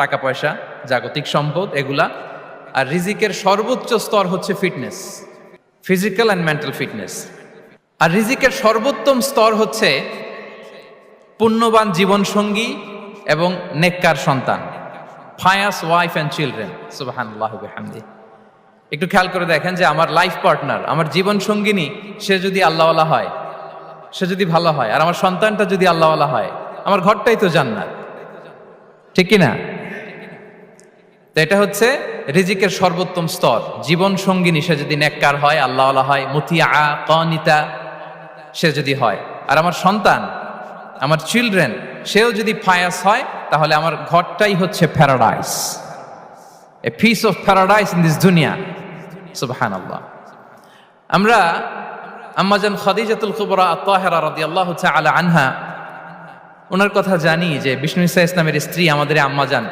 টাকা পয়সা, জাগতিক সম্পদ এগুলা। আর রিজিকের সর্বোচ্চ স্তর হচ্ছে fitness, physical and mental fitness. আর রিজিকের সর্বোত্তম স্তর হচ্ছে পুণ্যবান জীবনসঙ্গী এবং নেককার সন্তান, ফায়াস ওয়াইফ অ্যান্ড চিলড্রেন। সুবহানাল্লাহি ওয়া বিহামদিহি। একটু খেয়াল করে দেখেন যে আমার লাইফ পার্টনার, আমার জীবন সঙ্গিনী, সে যদি আল্লাহওয়ালা হয়, সে যদি ভালো হয়, আর আমার সন্তানটা যদি আল্লাহওয়ালা হয়, আমার ঘরটাই তো জান্নাত, ঠিক কি না? তো এটা হচ্ছে রিজিকের সর্বোত্তম স্তর। জীবন সঙ্গিনী সে যদি নেককার হয়, আল্লাহওয়ালা হয়, মুতিয়া কানিতা সে যদি হয়, আর আমার সন্তান, আমার চিলড্রেন, সেও যদি ফায়াস হয়, তাহলে আমার ঘরটাই হচ্ছে paradise, a piece of paradise in this দুনিয়া। সুবহানাল্লাহ। আমরা আম্মাজান খাদিজাতুল কুবরা আত-তাহিরা রাদিয়াল্লাহু তাআলা আনহা, ওনার কথা জানি যে বিষ্ণু ঈসা ইসলামের স্ত্রী আমাদের আম্মাজান